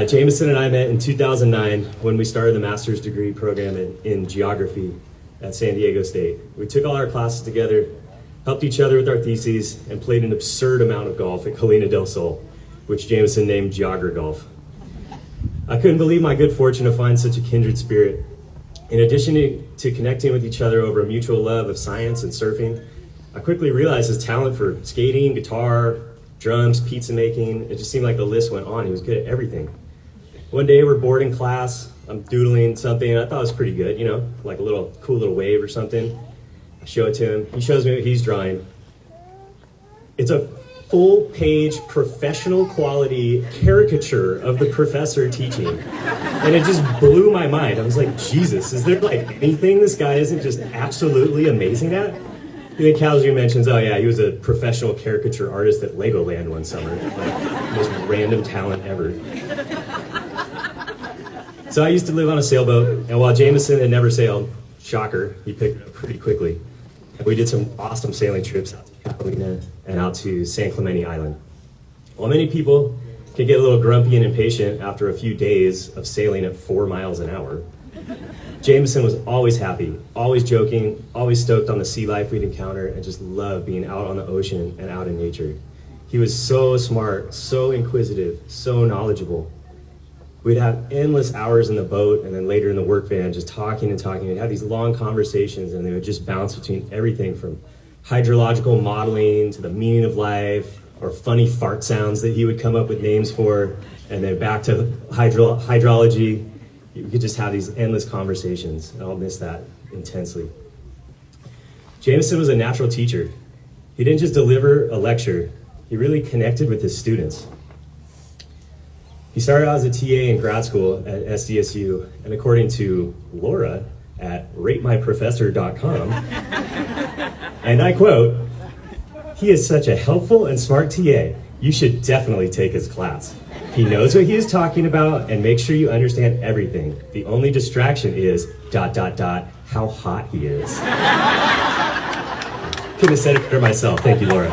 Jameson and I met in 2009 when we started the master's degree program in geography at San Diego State. We took all our classes together, helped each other with our theses, and played an absurd amount of golf at Colina del Sol, which Jameson named Jogger Golf. I couldn't believe my good fortune to find such a kindred spirit. In addition to connecting with each other over a mutual love of science and surfing, I quickly realized his talent for skating, guitar, drums, pizza making. It just seemed like the list went on. He was good at everything. One day we're bored in class. I'm doodling something, and I thought it was pretty good, you know, like a little cool little wave or something. I show it to him. He shows me what he's drawing. It's a full-page, professional quality caricature of the professor teaching. And it just blew my mind. I was like, Jesus, is there like anything this guy isn't just absolutely amazing at? And then Calzu mentions, oh yeah, he was a professional caricature artist at Legoland one summer. Like, most random talent ever. So I used to live on a sailboat, and while Jameson had never sailed, shocker, he picked it up pretty quickly. And we did some awesome sailing trips out to Catalina and out to San Clemente Island. While many people can get a little grumpy and impatient after a few days of sailing at 4 miles an hour, Jameson was always happy, always joking, always stoked on the sea life we'd encounter, and just loved being out on the ocean and out in nature. He was so smart, so inquisitive, so knowledgeable. We'd have endless hours in the boat and then later in the work van just talking and talking. We'd have these long conversations, and they would just bounce between everything from hydrological modeling to the meaning of life, or funny fart sounds that he would come up with names for, and then back to hydrology. You could just have these endless conversations, and I'll miss that intensely. Jameson was a natural teacher. He didn't just deliver a lecture, he really connected with his students. He started out as a TA in grad school at SDSU, and according to Laura at ratemyprofessor.com, and I quote, "He is such a helpful and smart TA. You should definitely take his class. He knows what he is talking about and makes sure you understand everything. The only distraction is ... how hot he is." Couldn't have said it better myself. Thank you, Laura.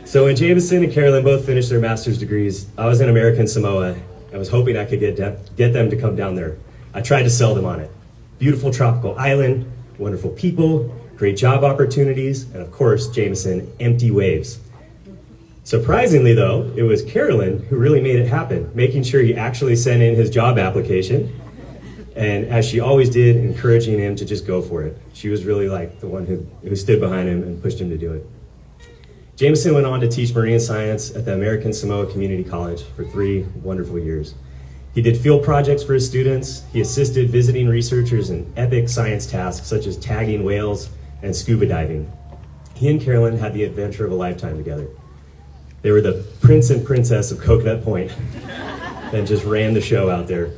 So when Jameson and Carolyn both finished their master's degrees, I was in American Samoa. I was hoping I could get them to come down there. I tried to sell them on it. Beautiful tropical island, wonderful people, great job opportunities, and of course, Jameson, empty waves. Surprisingly though, it was Carolyn who really made it happen, making sure he actually sent in his job application, and as she always did, encouraging him to just go for it. She was really like the one who stood behind him and pushed him to do it. Jameson went on to teach marine science at the American Samoa Community College for 3 wonderful years. He did field projects for his students. He assisted visiting researchers in epic science tasks such as tagging whales and scuba diving. He and Carolyn had the adventure of a lifetime together. They were the prince and princess of Coconut Point and just ran the show out there.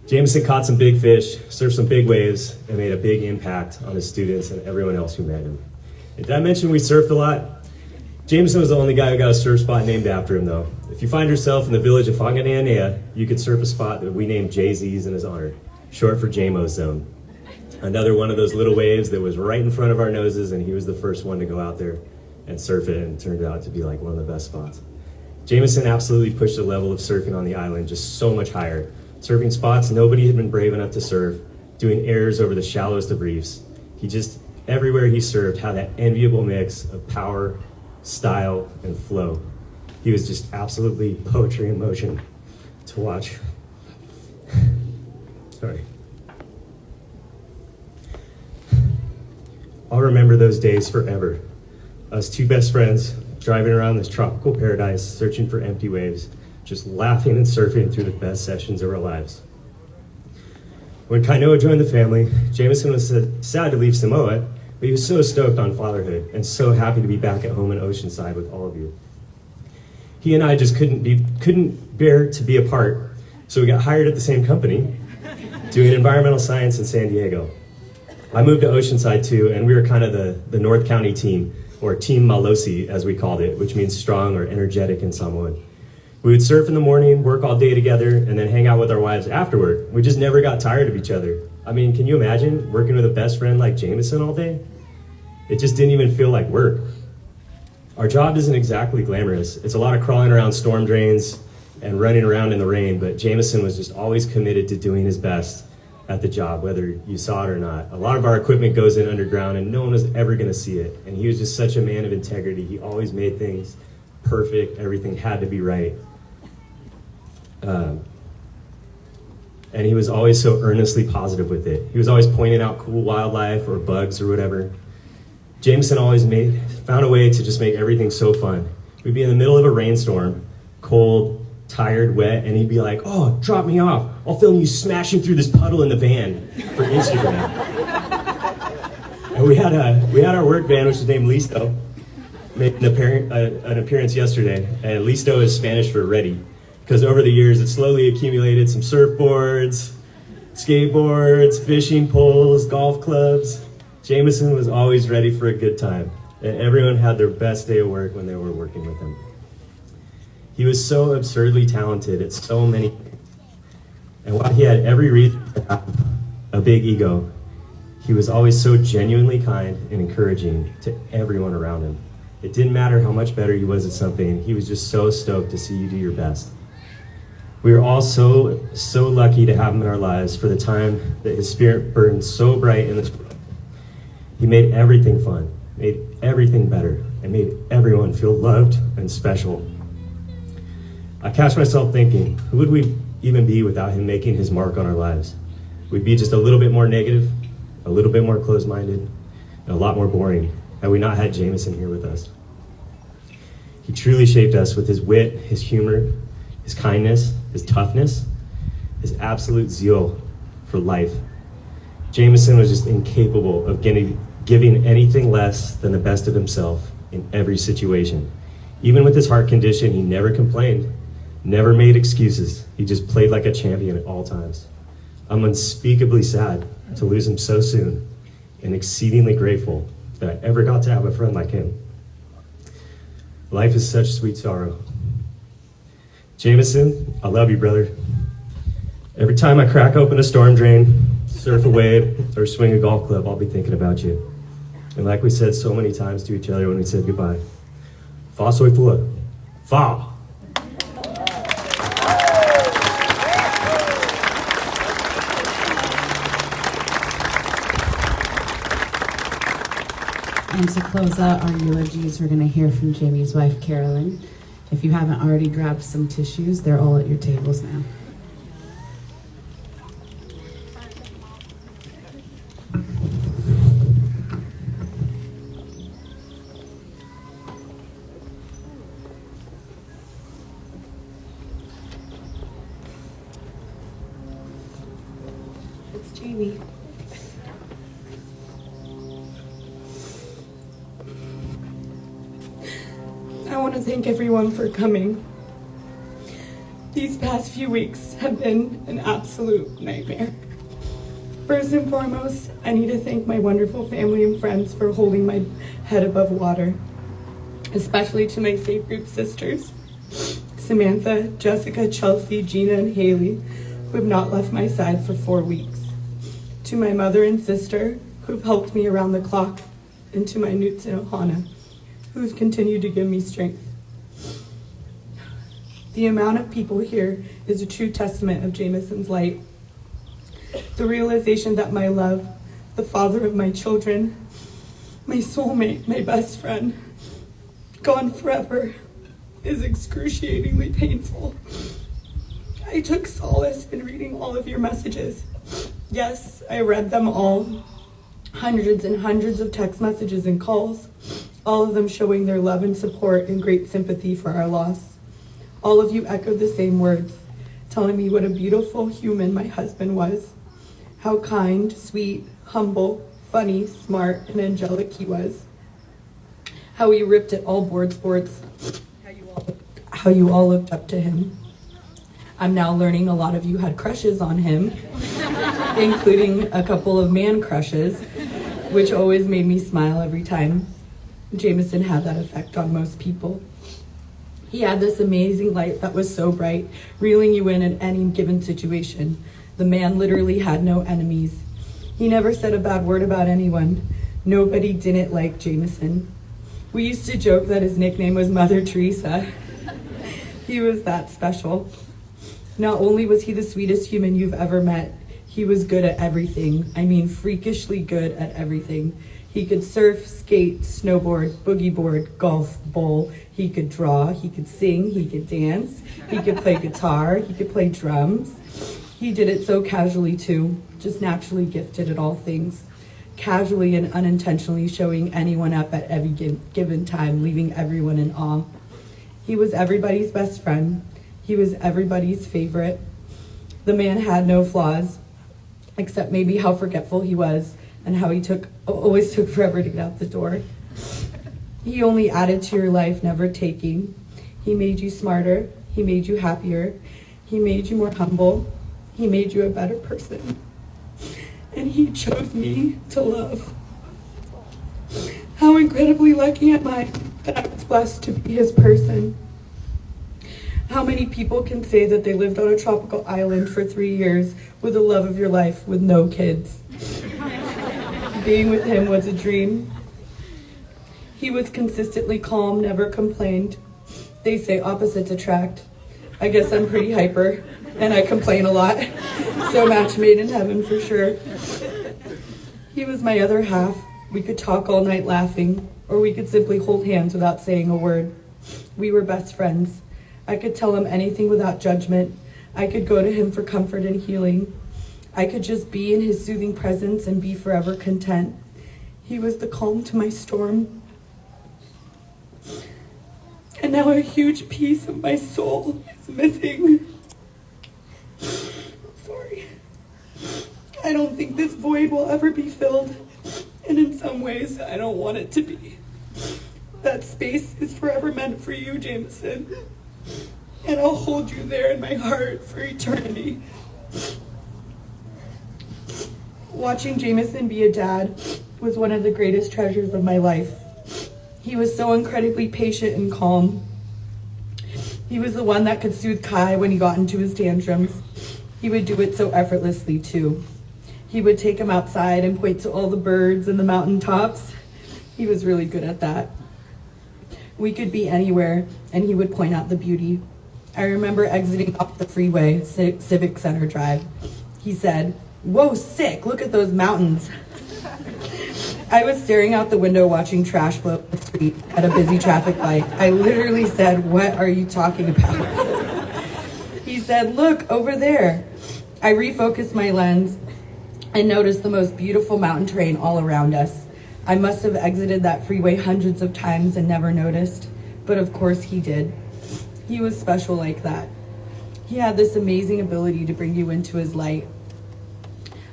Jameson caught some big fish, surfed some big waves, and made a big impact on his students and everyone else who met him. Did I mention we surfed a lot? Jameson was the only guy who got a surf spot named after him, though. If you find yourself in the village of Whanganea, you could surf a spot that we named Jay-Z's in his honor, short for JMO's Zone. Another one of those little waves that was right in front of our noses, and he was the first one to go out there and surf it, and it turned out to be like one of the best spots. Jameson absolutely pushed the level of surfing on the island just so much higher. Surfing spots nobody had been brave enough to surf, doing airs over the shallowest of reefs. Everywhere he served had that enviable mix of power, style, and flow. He was just absolutely poetry in motion to watch. Sorry. I'll remember those days forever. Us 2 best friends driving around this tropical paradise, searching for empty waves, just laughing and surfing through the best sessions of our lives. When Kainoa joined the family, Jameson was sad to leave Samoa, But he was so stoked on fatherhood and so happy to be back at home in Oceanside with all of you. He and I just couldn't bear to be apart, so we got hired at the same company doing environmental science in San Diego. I moved to Oceanside too, and we were kind of the North County team, or Team Malosi as we called it, which means strong or energetic in Samoan. We would surf in the morning, work all day together, and then hang out with our wives afterward. We just never got tired of each other. I mean, can you imagine working with a best friend like Jameson all day? It just didn't even feel like work. Our job isn't exactly glamorous. It's a lot of crawling around storm drains and running around in the rain, but Jameson was just always committed to doing his best at the job, whether you saw it or not. A lot of our equipment goes in underground and no one was ever gonna see it. And he was just such a man of integrity. He always made things perfect. Everything had to be right. And he was always so earnestly positive with it. He was always pointing out cool wildlife or bugs or whatever. Jameson always found a way to just make everything so fun. We'd be in the middle of a rainstorm, cold, tired, wet, and he'd be like, "Oh, drop me off. I'll film you smashing through this puddle in the van for Instagram." And we had our work van, which is named Listo, made an appearance yesterday. And Listo is Spanish for ready, because over the years it slowly accumulated some surfboards, skateboards, fishing poles, golf clubs. Jameson was always ready for a good time, and everyone had their best day of work when they were working with him. He was so absurdly talented at so many things. And while he had every reason to have a big ego, he was always so genuinely kind and encouraging to everyone around him. It didn't matter how much better he was at something, he was just so stoked to see you do your best. We are all so lucky to have him in our lives for the time that his spirit burned so bright in this world. He made everything fun, made everything better, and made everyone feel loved and special. I catch myself thinking, who would we even be without him making his mark on our lives? We'd be just a little bit more negative, a little bit more closed-minded, and a lot more boring had we not had Jameson here with us. He truly shaped us with his wit, his humor, his kindness, his toughness, his absolute zeal for life. Jameson was just incapable of giving anything less than the best of himself in every situation. Even with his heart condition, he never complained, never made excuses. He just played like a champion at all times. I'm unspeakably sad to lose him so soon, and exceedingly grateful that I ever got to have a friend like him. Life is such sweet sorrow. Jameson, I love you, brother. Every time I crack open a storm drain, surf a wave, or swing a golf club, I'll be thinking about you. And like we said so many times to each other when we said goodbye, fa soy fua, fa. And to close out our eulogies, we're going to hear from Jamie's wife, Carolyn. If you haven't already grabbed some tissues, they're all at your tables now. It's Jamie. I want to thank everyone for coming. These past few weeks have been an absolute nightmare. First and foremost, I need to thank my wonderful family and friends for holding my head above water, especially to my safe group sisters, Samantha, Jessica, Chelsea, Gina, and Haley, who have not left my side for 4 weeks, to my mother and sister, who've helped me around the clock, and to my Newtson Ohana, who's continued to give me strength. The amount of people here is a true testament of Jameson's light. The realization that my love, the father of my children, my soulmate, my best friend, gone forever, is excruciatingly painful. I took solace in reading all of your messages. Yes, I read them all. Hundreds and hundreds of text messages and calls, all of them showing their love and support and great sympathy for our loss. All of you echoed the same words, telling me what a beautiful human my husband was, how kind, sweet, humble, funny, smart, and angelic he was. How he ripped at all board sports. How you all looked up to him. I'm now learning a lot of you had crushes on him, including a couple of man crushes, which always made me smile every time. Jameson had that effect on most people. He had this amazing light that was so bright, reeling you in at any given situation. The man literally had no enemies. He never said a bad word about anyone. Nobody didn't like Jameson. We used to joke that his nickname was Mother Teresa. He was that special. Not only was he the sweetest human you've ever met, he was good at everything. I mean, freakishly good at everything. He could surf, skate, snowboard, boogie board, golf, bowl. He could draw, he could sing, he could dance, he could play guitar, he could play drums. He did it so casually too, just naturally gifted at all things. Casually and unintentionally showing anyone up at every given time, leaving everyone in awe. He was everybody's best friend. He was everybody's favorite. The man had no flaws, except maybe how forgetful he was and how he always took forever to get out the door. He only added to your life, never taking. He made you smarter. He made you happier. He made you more humble. He made you a better person. And he chose me to love. How incredibly lucky am I that I was blessed to be his person. How many people can say that they lived on a tropical island for 3 years with the love of your life with no kids? Being with him was a dream. He was consistently calm, never complained. They say opposites attract. I guess I'm pretty hyper, and I complain a lot. So match made in heaven for sure. He was my other half. We could talk all night laughing, or we could simply hold hands without saying a word. We were best friends. I could tell him anything without judgment. I could go to him for comfort and healing. I could just be in his soothing presence and be forever content. He was the calm to my storm. And now a huge piece of my soul is missing. Sorry. I don't think this void will ever be filled. And in some ways, I don't want it to be. That space is forever meant for you, Jameson. And I'll hold you there in my heart for eternity. Watching Jameson be a dad was one of the greatest treasures of my life. He was so incredibly patient and calm. He was the one that could soothe Kai when he got into his tantrums. He would do it so effortlessly too. He would take him outside and point to all the birds and the mountaintops. He was really good at that. We could be anywhere, and he would point out the beauty. I remember exiting off the freeway, Civic Center Drive. He said, "Whoa, sick, look at those mountains." I was staring out the window watching trash blow up the street at a busy traffic light. I literally said, "What are you talking about?" He said, "Look, over there." I refocused my lens and noticed the most beautiful mountain terrain all around us. I must have exited that freeway hundreds of times and never noticed, but of course he did. He was special like that. He had this amazing ability to bring you into his light.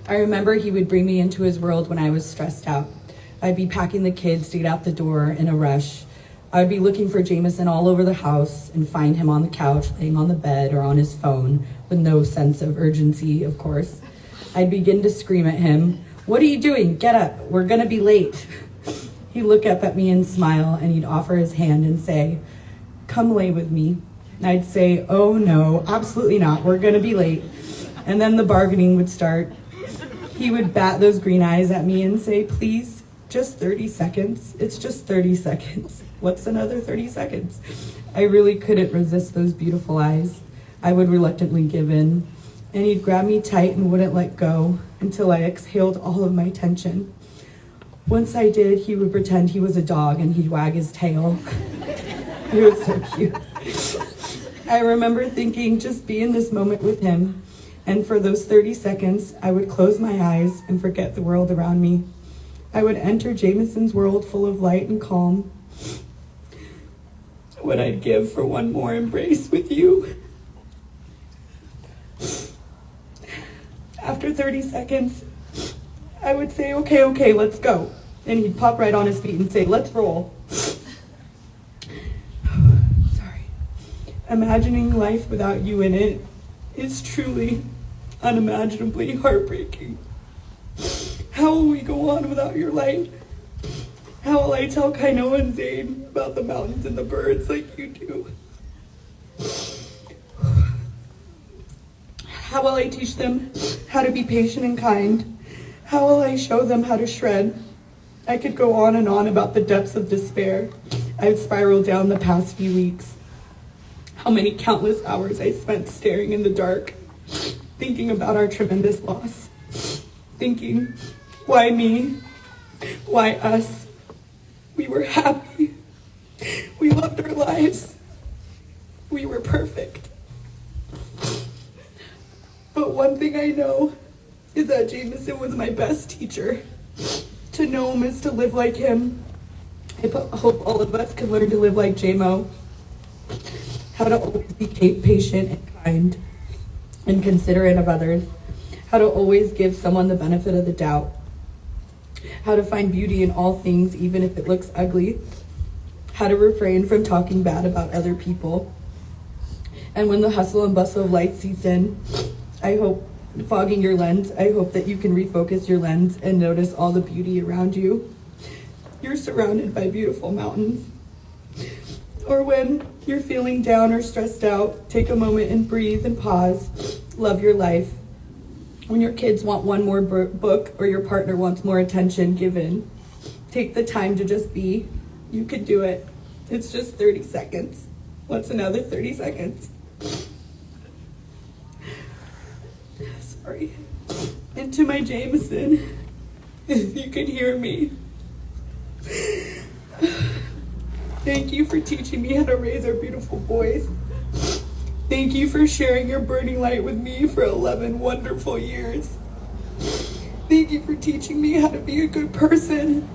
I remember he would bring me into his world when I was stressed out. I'd be packing the kids to get out the door in a rush. I'd be looking for Jameson all over the house and find him on the couch, laying on the bed or on his phone with no sense of urgency, of course. I'd begin to scream at him, "What are you doing? Get up, we're gonna be late." He'd look up at me and smile, and he'd offer his hand and say, "Come lay with me." And I'd say, "Oh no, absolutely not, we're gonna be late." And then the bargaining would start. He would bat those green eyes at me and say, "Please, just 30 seconds. It's just 30 seconds. What's another 30 seconds?" I really couldn't resist those beautiful eyes. I would reluctantly give in, and he'd grab me tight and wouldn't let go until I exhaled all of my tension. Once I did, he would pretend he was a dog and he'd wag his tail. He was so cute. I remember thinking, just be in this moment with him. And for those 30 seconds, I would close my eyes and forget the world around me. I would enter Jameson's world full of light and calm. What I'd give for one more embrace with you. After 30 seconds, I would say, okay, let's go. And he'd pop right on his feet and say, let's roll. Sorry. Imagining life without you in it is truly unimaginably heartbreaking. How will we go on without your light? How will I tell Kainoa and Zane about the mountains and the birds like you do? How will I teach them how to be patient and kind? How will I show them how to shred? I could go on and on about the depths of despair I've spiraled down the past few weeks. How many countless hours I spent staring in the dark, thinking about our tremendous loss. Thinking, why me? Why us? We were happy. We loved our lives. We were perfect. But one thing I know is that Jameson was my best teacher. To know him is to live like him. I hope all of us can learn to live like Jamo. How to always be patient and kind and considerate of others. How to always give someone the benefit of the doubt. How to find beauty in all things, even if it looks ugly. How to refrain from talking bad about other people. And when the hustle and bustle of life seeps in, I hope, fogging your lens, I hope that you can refocus your lens and notice all the beauty around you. You're surrounded by beautiful mountains. Or when you're feeling down or stressed out, take a moment and breathe and pause. Love your life. When your kids want one more book or your partner wants more attention, give in. Take the time to just be. You could do it. It's just 30 seconds. What's another 30 seconds? Sorry. And to my Jameson, if you can hear me, thank you for teaching me how to raise our beautiful boys. Thank you for sharing your burning light with me for 11 wonderful years. Thank you for teaching me how to be a good person.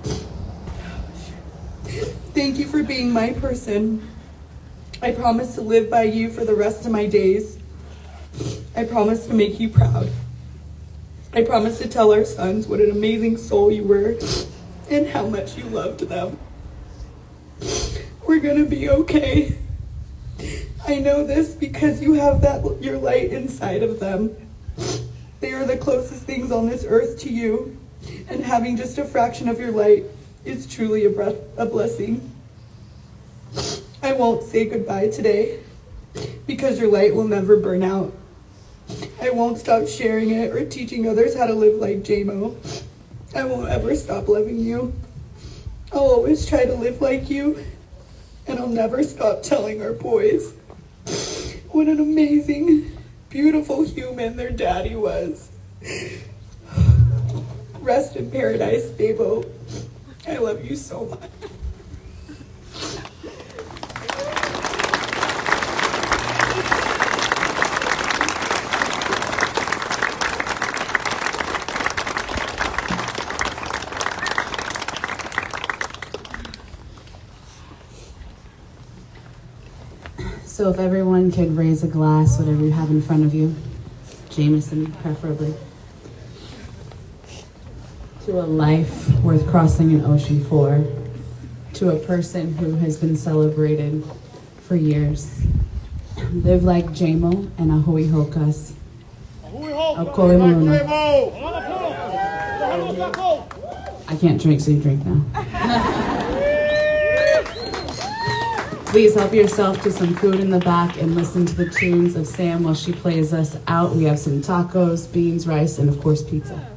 Thank you for being my person. I promise to live by you for the rest of my days. I promise to make you proud. I promise to tell our sons what an amazing soul you were and how much you loved them. We're gonna be okay. I know this because you have your light inside of them. They are the closest things on this earth to you, and having just a fraction of your light is truly a blessing. I won't say goodbye today because your light will never burn out. I won't stop sharing it or teaching others how to live like Jamo. I won't ever stop loving you. I'll always try to live like you, and I'll never stop telling our boys what an amazing, beautiful human their daddy was. Rest in paradise, Babo. I love you so much. So if everyone could raise a glass, whatever you have in front of you, Jameson preferably, to a life worth crossing an ocean for, to a person who has been celebrated for years. Live like Jamo and Ahui Hokas. Okole Muluna. I can't drink, so you drink now. Please help yourself to some food in the back and listen to the tunes of Sam while she plays us out. We have some tacos, beans, rice, and of course pizza.